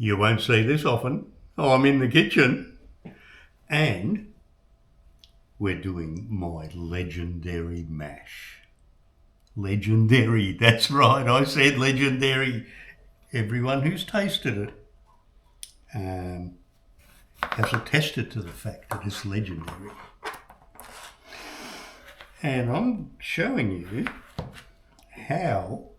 You won't see this often. I'm in the kitchen and we're doing my legendary mash. Legendary, that's right, I said legendary. Everyone who's tasted it has attested to the fact that it's legendary. And I'm showing you how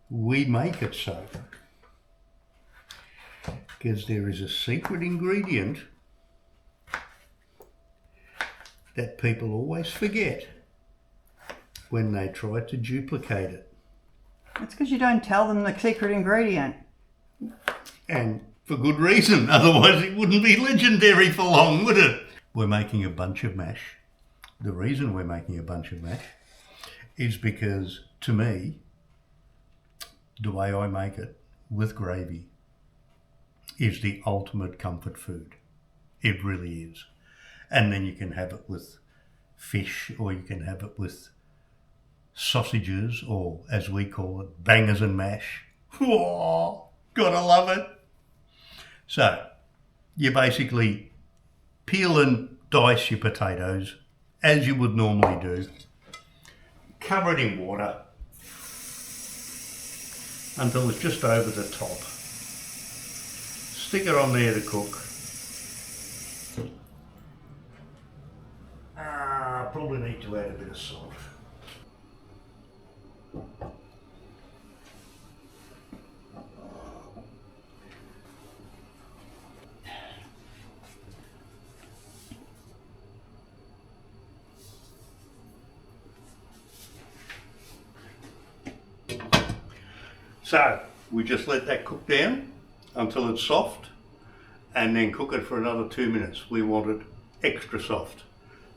we make it so. Because there is a secret ingredient that people always forget when they try to duplicate it. It's because you don't tell them the secret ingredient. And for good reason, otherwise it wouldn't be legendary for long, would it? We're making a bunch of mash. The reason we're making a bunch of mash is because, to me, the way I make it with gravy is the ultimate comfort food. It really is. And then you can have it with fish, or you can have it with sausages, or as we call it, bangers and mash. Oh, gotta love it. So you basically peel and dice your potatoes as you would normally do. Cover it in water until it's just over the top. Stick it on there to cook. Probably need to add a bit of salt. So we just let that cook down until it's soft, and then cook it for another 2 minutes. We want it extra soft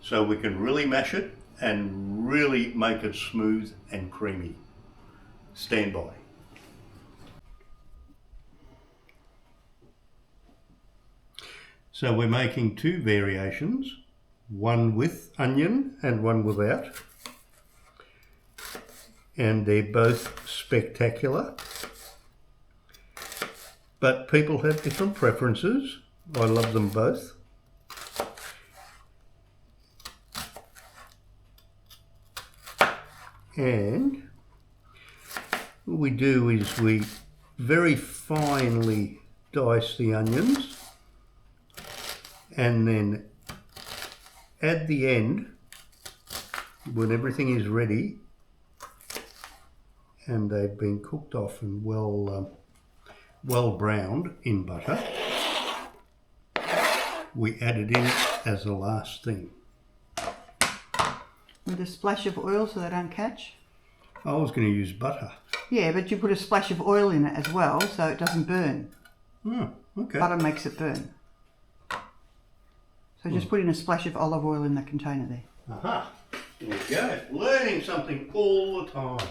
so we can really mash it and really make it smooth and creamy. Stand by. So we're making two variations, one with onion and one without. And they're both spectacular. But people have different preferences. I love them both. And what we do is we very finely dice the onions and then at the end, when everything is ready and they've been cooked off and well browned in butter, we add it in as the last thing. With a splash of oil so they don't catch? I was going to use butter. Yeah, but you put a splash of oil in it as well so it doesn't burn. Oh, okay. Butter makes it burn. So just put in a splash of olive oil in the container there. Aha, there we go. Learning something all the time.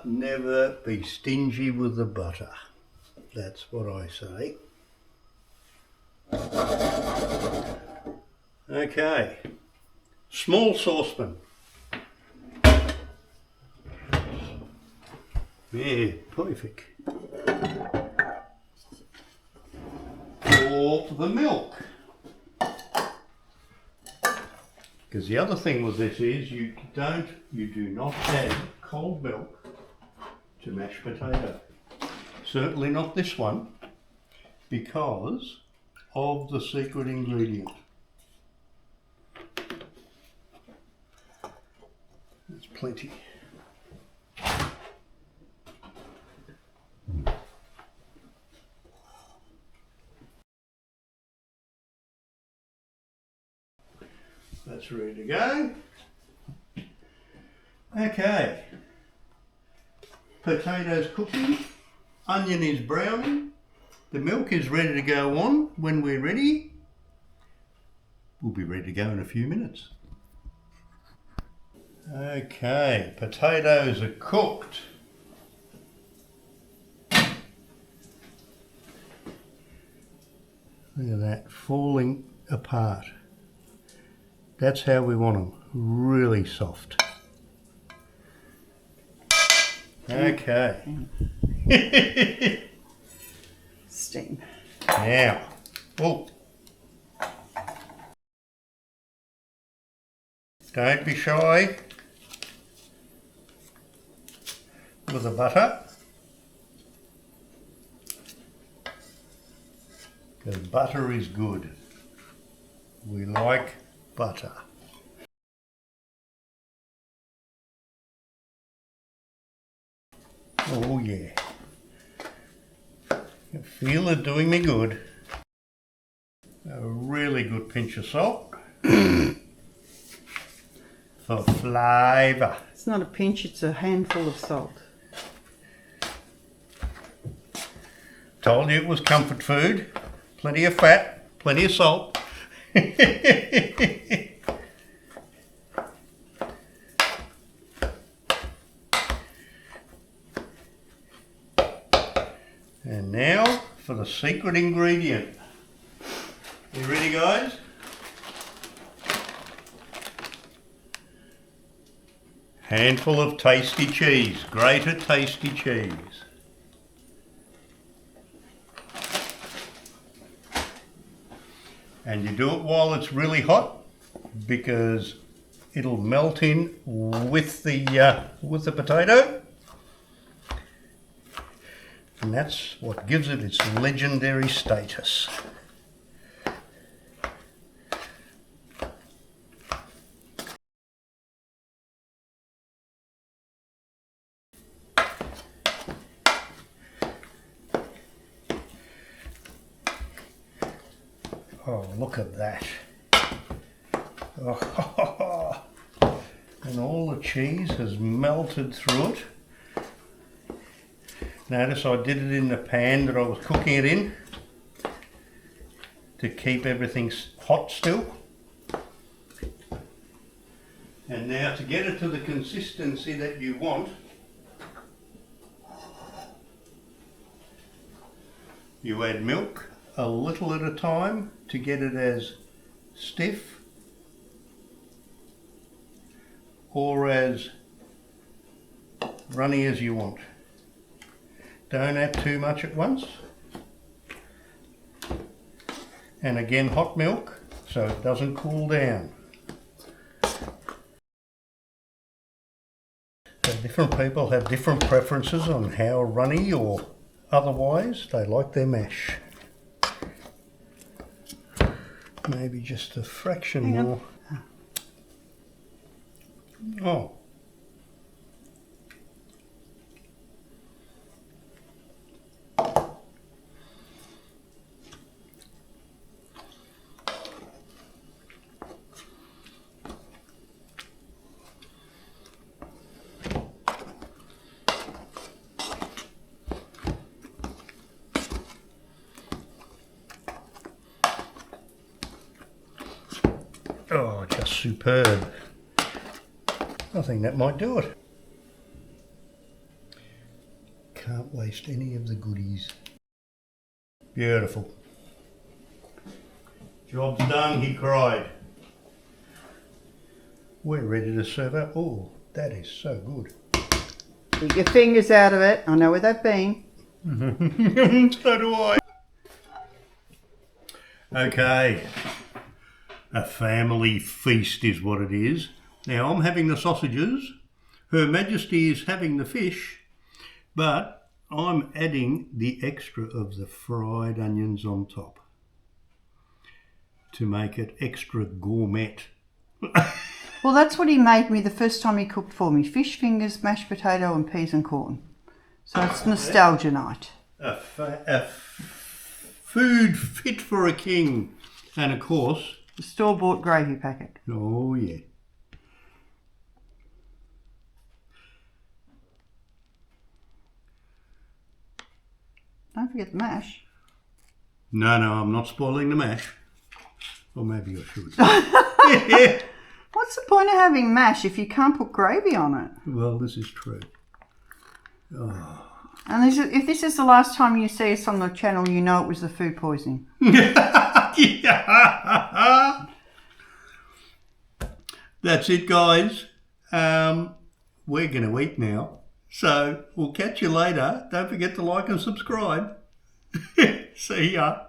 Never be stingy with the butter. That's what I say. Okay, small saucepan. Yeah, perfect. For the milk. Because the other thing with this is you do not add cold milk to mashed potato. Certainly not this one, because of the secret ingredient. That's plenty. That's ready to go. Okay. Potatoes cooking, onion is browning, the milk is ready to go on when we're ready. we'll be ready to go in a few minutes. Okay, potatoes are cooked. Look at that, falling apart. That's how we want them, really soft. Okay. Steam. Now, oh, don't be shy with the butter, because butter is good. We like butter. Oh yeah. I feel it doing me good. A really good pinch of salt for flavour. It's not a pinch, it's a handful of salt. Told you it was comfort food. Plenty of fat, plenty of salt. And now for the secret ingredient. You ready, guys? Handful of tasty cheese, grated tasty cheese. And you do it while it's really hot because it'll melt in with the potato. And that's what gives it its legendary status. Oh, look at that. Oh, and all the cheese has melted through it. Notice I did it in the pan that I was cooking it in to keep everything hot still. And now to get it to the consistency that you want, you add milk a little at a time to get it as stiff or as runny as you want. Don't add too much at once. And again, hot milk so it doesn't cool down. So different people have different preferences on how runny or otherwise they like their mash. Maybe just a fraction more. Oh. Oh, just superb. I think that might do it. Can't waste any of the goodies. Beautiful. Job's done, he cried. We're ready to serve up. Oh, that is so good. Get your fingers out of it. I know where they've been. So do I. Okay. A family feast is what it is. Now I'm having the sausages, Her Majesty is having the fish, but I'm adding the extra of the fried onions on top to make it extra gourmet. Well, that's what he made me the first time he cooked for me. Fish fingers, mashed potato and peas and corn. So it's nostalgia night. A food fit for a king. And of course... The store-bought gravy packet. Oh, yeah. Don't forget the mash. No, I'm not spoiling the mash. Or maybe I should. Yeah. What's the point of having mash if you can't put gravy on it? Well, this is true. And if this is the last time you see us on the channel, you know it was the food poisoning. Yeah. That's it, guys. We're going to eat now. So we'll catch you later. Don't forget to like and subscribe. See ya.